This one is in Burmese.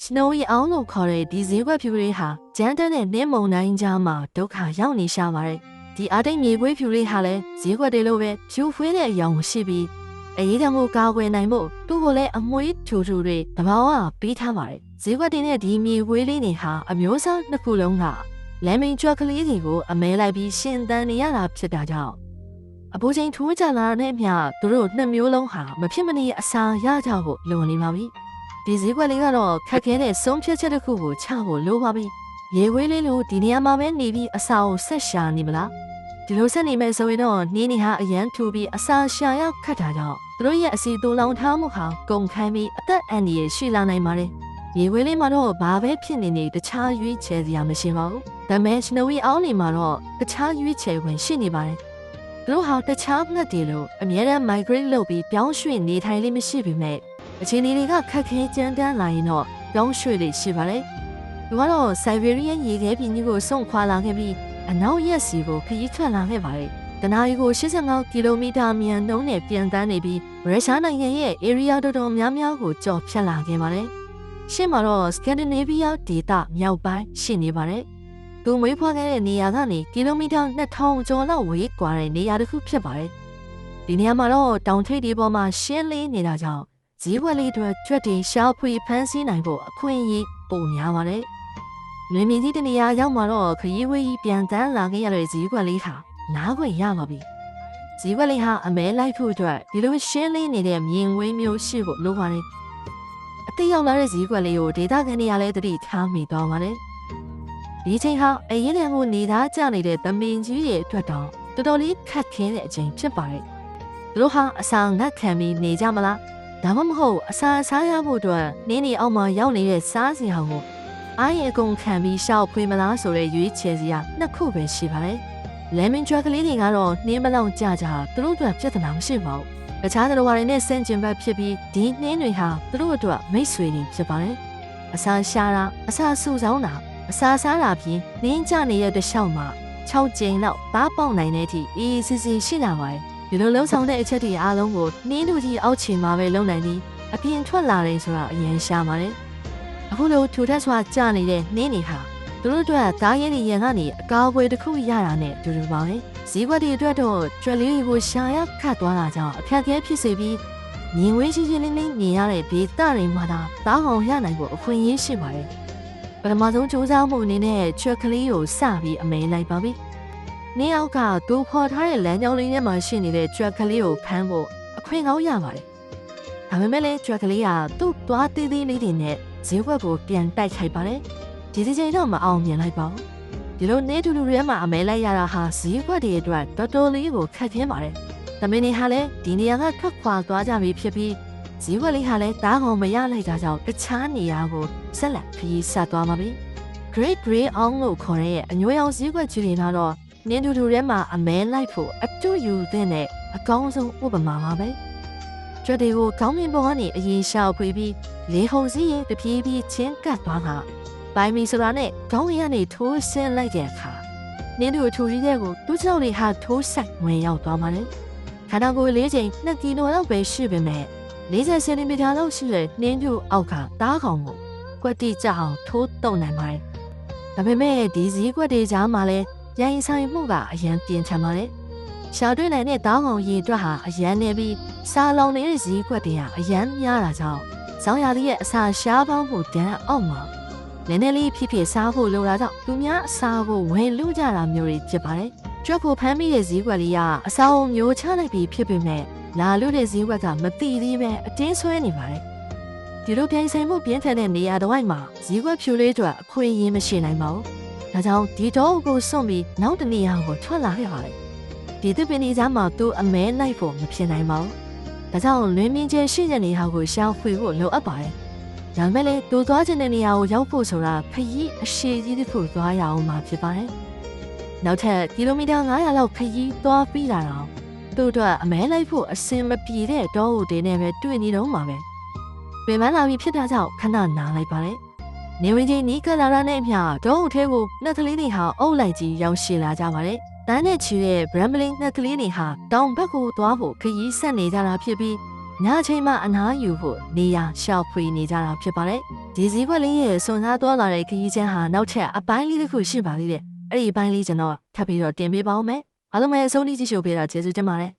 Snowy အောင်လို့ခေါ်တဲ့ဒီဈေးကွက်ဖြူလေးဟာဂျန်တန်နဲ့နင်းမုံတိုင်းကြားမှာဒုက္ခရောက်နေရှာပါတယ်ဒီအတိတ်မြေခွေးဖြူလေးဟာလည်းဈေးကွက်တွေလိုပဲဖြူဖွေးတဲ့အယောင်ရှိပြီးအရေးတမှုကာကွယ်နိုင်ဖို့သူ့ကိုလည်းအမွှေးထူထူတွေတဘာဝပေးထားပါတယ်ဈေးကွက်တွေနဲ့ဒီမြေခွေးလေးတွေဟာအမျိုးအစားနှစ်ခုလုံးကလမ်းမင်းကြွက်ကလေးတွေကိုအမဲလိုက်ပြီးရှင်သန်နေရတာဖြစ်တာကြောင့်အပူချိန်ထိုးကြလာတဲ့မျှသူတို့နှစ်မျိုးလုံးဟာမဖြစ်မနေအစာရကြဖို့လိုနေပါပြီဒီဈေးကွက်လေးကတော့ခက်ခဲတဲ့ဆုံးဖြတ်ချက်တစ်ခုကိုချဖို့လိုပါပြီရေခွေးလေးလိုဒီနေရာမှာပဲနေပြီးအစာကိုဆက်ရှာနေမလားဒီလိုဆက်နေမယ်ဆိုရင်တော့နေနေဟာအရန်ထူပြီးအစာရှာရောက်ခတ်တာကြောင့်သူတို့ရဲ့အစီတူလောင်ထားမှုဟာကုန်ခန်းပြီးအသက်အန္တရာယ်ရှိလာနိုင်ပါတယ်ရေခွေးလေးမှာတော့ဘာပဲဖြစ်နေနေတခြားရွေးချယ်စရာမရှိပါဘူးဒါပေမဲ့ Snowy အောင်နေမှာတော့တခြားရွေးချယ်ဝင်ရှိနေပါတယ်သူတို့ဟာတခြားငှက်တွေလိုအမြဲတမ်း migrate လုပ်ပြီးပြောင်းရွှေ့နေထိုင်လေးမရှိပေမဲ့အခြေအနေတွေကခက်ခဲကြမ်းတမ်းလာရင်တော့ပြောင်းရွှေ့လေးရှိပါတယ်သူကတော့ Siberian ရေခဲပြည်ကြီးကိုစွန့်ခွာလာခဲ့ပြီးအနောက်ရက်စီကိုခရီးထွက်လာခဲ့ပါတယ်တနာရီကို85ကီလိုမီတာမြန်နှုန်းနဲ့ပြန်တန်းနေပြီးရုရှားနိုင်ငံရဲ့ area တော်တော်များများကိုကျော်ဖြတ်လာခဲ့ပါတယ်ရှေ့မှာတော့ Scandinavia ဒေသမြောက်ပိုင်းရှိနေပါတယ်သူမွေးဖွားခဲ့တဲ့နေရာကနေကီလိုမီတာ2000ကျော်လောက်ဝေးကွာတဲ့နေရာတစ်ခုဖြစ်ပါတယ်ဒီနေရာမှာတော့တောင်ထိပ်တွေပေါ်မှာရှင်းလင်းနေတာကြောင့်ဈေးဝယ်လေးတွေကြွက်တင်ရှားဖွေဖမ်းဆီးနိုင်ဖို့အခွင့်အရေးပိုများပါတယ်။လွင်မြင့်ကြီးတနေရာရောက်မှာတော့ခရီးဝေးကြီးပြန်တန်းလာခဲ့ရတဲ့ဈေးကွက်လေးဟာနားခွင့်ရပါပြီ။ဈေးကွက်လေးဟာအမဲလိုက်ဖို့အတွက်ဒီလိုရှင်းလင်းနေတဲ့မြင်ဝင်းမျိုးရှိဖို့လိုပါတယ်။အသိရောက်လာတဲ့ဈေးကွက်လေးကိုဒေသခံတွေကလည်းတတိထားမိသွားပါတယ်။ဒီချိန်ဟာအရင်ကနေသားကျနေတဲ့သမင်ကြီးရဲ့အတွက်တော့တော်တော်လေးခက်ခဲတဲ့အချိန်ဖြစ်ပါတယ်။သူတို့ဟာအစာငတ်ခံပြီးနေကြမလား။ဒါမှမဟုတ်အစာစားရဖို့အတွက်နင်းနေအောင်မှရောက်နေတဲ့စားစရာကိုအားရအကုန်ခံပြီးရှောက်ဖွေးမလားဆိုတဲ့ရွေးချယ်စရာနှစ်ခုပဲရှိပါတယ်။ Lemon Drug ကလေးတွေကတော့နှင်းမလောက်ကြကြသူတို့အတွက်ပြဿနာမရှိပါဘူး။တခြားသတ္တဝါတွေနဲ့ဆန့်ကျင်ဘက်ဖြစ်ပြီးဒီနှင်းတွေဟာသူတို့အတွက်မိတ်ဆွေတွေဖြစ်ပါတယ်။အစာရှာတာအစာစုဆောင်းတာအစာစားတာပြီးနှင်းကြနေတဲ့တစ်လျှောက်မှာ6ကြိမ်လောက်သားပေါက်နိုင်တဲ့အထိအေးစစ်စစ်ရှိလာပါတယ်။ဒီလိုလုံးဆောင်တဲ့အချက်တွေအားလုံးကိုနှင်းတို့ကြီးအောက်ခြေမှာပဲလုံနိုင်ပြီးအပြင်ထွက်လာတယ်ဆိုတာအရင်ရှားပါတယ်။အခုလိုထူထပ်စွာကျနေတဲ့နှင်းတွေဟာသူတို့အတွက်သားရည်ရန်ကနေအကာအကွယ်တစ်ခုရတာနဲ့တူတူပါပဲ။ဈေးကွက်တွေအတွက်တော့ကျွက်လေးတွေကိုရှာရခတ်သွားတာကြောင့်အခက်အခဲဖြစ်စေပြီးမြင်ဝေးရှိချင်းလေးလေးမြင်ရတဲ့ဒေသတွေမှာသာသားအောင်ရနိုင်ဖို့အခွင့်အရေးရှိပါတယ်။ပထမဆုံးစူးစမ်းမှုအနေနဲ့ကျွက်ကလေးကိုစပြီးအမဲလိုက်ပါပြီ။နေအောက်ကသူဖော်ထားတဲ့လမ်းကြောင်းလေးထဲမှာရှိနေတဲ့ကျွက်ကလေးကိုဖမ်းဖို့အခွင့်ကောင်းရပါတယ်။ဒါပေမဲ့လည်းကျွက်ကလေးကသူ့သွားသေးသေးလေးတွေနဲ့ဈေးကွက်ကိုပြန်တိုက်ခိုက်ပါတယ်။ဒီချိန်တော့မအောင်မြင်လိုက်ပါဘူး။ဒီလိုနေတူတူထဲမှာအမဲလိုက်ရတာဟာဈေးကွက်တွေအတွက်တော်တော်လေးကိုခက်ခဲပါတယ်။သမီးနေဟာလည်းဒီနေရာကထွက်ခွာသွားကြပြီဖြစ်ပြီးဈေးကွက်လေးဟာလည်းတားကောင်မရလိုက်တာကြောင့်တခြားနေရာကိုဆက်လက်ခရီးဆက်သွားပါပြီ။ Great Grey အောင်လို့ခေါ်တဲ့အညွှန်းရောင်ဈေးကွက်ကြီးတွေကတော့နင်းတူတူထဲမှာအမဲလိုက်ဖို့အတူယူတဲ့အကောင်းဆုံးဥပမာပါပဲ။ကျွတ်တွေကိုကောင်းမြင်ပေါ်ကနေအရင်ရှာဖွေပြီးလေဟုန်စည်းရင်တပြေးပြေးချင်းကတ်သွားတာပိုင်းမီဆိုတာနဲ့ခေါင်းရည်ကနေထိုးဆင်းလိုက်တဲ့အခါနင်းတူထူကြီးတဲ့ကိုသူ့ကြောင့်တွေဟာထိုးဆက်ဝင်ရောက်သွားပါတယ်။ခန္ဓာကိုယ်၄ချိန်2ကီလိုလောက်ပဲရှိပေမဲ့40စင်တီမီတာလောက်ရှိတဲ့နင်းတူအောက်ကတားကောင်ကိုကွက်တိကြအောင်ထိုးတုံနိုင်ပါတယ်။ဒါပေမဲ့ဒီဈေးကွက်တွေကြားမှာလည်းရိုင်းဆိုင်မှုကအရန်ပြင်းထန်ပါတယ်။ရှာတွေ့နိုင်တဲ့တားကောင်ရေအတွက်ဟာအရန်နေပြီးစားလောင်နေတဲ့ဈေးကွက်တွေဟာအရန်များတာကြောင့်ဆောင်းရာသီရဲ့အစာရှားပေါင်းမှုတန်းအောက်မှာနည်းနည်းလေးဖြစ်ဖြစ်စားဖို့လိုတာကြောင့်သူများအစာကိုဝယ်လို့ကြတာမျိုးတွေဖြစ်ပါတယ်။ကျွတ်ဖို့ဖမ်းမိတဲ့ဈေးကွက်လေးကအစာအုံမျိုးချလိုက်ပြီးဖြစ်ပေမဲ့လာလို့တဲ့ဈေးကွက်ကမတိသေးပဲအတင်းဆွဲနေပါတယ်။ဒီလိုပြိုင်ဆိုင်မှုပြင်းထန်တဲ့နေရာတစ်ဝိုက်မှာဈေးကွက်ဖြူလေးတို့အခွင့်အရေးမရှိနိုင်ပါဘူး။ဒါကြောင့်ဒီတော့ကိုစွန့်ပြီးနောက်တနေရာကိုထွက်လာခဲ့ပါတယ်။ဒီသစ်ပင်ကြီးကြားမှာသူအမဲလိုက်ဖို့မဖြစ်နိုင်ပါဘူး။ဒါကြောင့်လွင်မြင့်ကျရှိတဲ့နေရာကိုရှာဖွေဖို့လိုအပ်ပါတယ်။ဒါမဲ့လည်းသူသွားချင်တဲ့နေရာကိုရောက်ဖို့ဆိုတာခရီးအရှည်ကြီးတစ်ခုသွားရအောင်မှာဖြစ်ပါတယ်။နောက်ထပ်ကီလိုမီတာ900လောက်ခရီးသွားပြီးတာတော့သူ့အတွက်အမဲလိုက်ဖို့အဆင်မပြေတဲ့တောအုပ်တွေနဲ့ပဲတွေ့နေတော့မှာပဲ။ပြင်ပန်းလာပြီးဖြစ်တာကြောင့်ခဏနားလိုက်ပါတယ်။နေဝင်ချင်းနီးကလာရတဲ့အမျှတောအုပ်ထဲကိုနှက်ကလေးတွေဟာအုပ်လိုက်ကြီးရောက်ရှိလာကြပါတယ်။တန်းနဲ့ချီတဲ့ Brambling နှက်ကလေးတွေဟာတောင်ဘက်ကိုသွားဖို့ခရီးဆက်နေကြတာဖြစ်ပြီး ညချိန်မှအနားယူဖို့နေရာရှောက်ဖွေနေကြတာဖြစ်ပါတယ်ဒီဈေးကွက်လေးရဲ့စွန်စားသွားလာတဲ့ခရီးချမ်းဟာနောက်ထပ်အပိုင်းလေးတစ်ခုရှိပါသေးတယ်အဲ့ဒီအပိုင်းလေးကျွန်တော်ထပ်ပြီးတော့တင်ပေးပါဦးမယ်အားလုံးပဲအဆုံးထိကြည့်ရှုပေးတာကျေးဇူးတင်ပါတယ်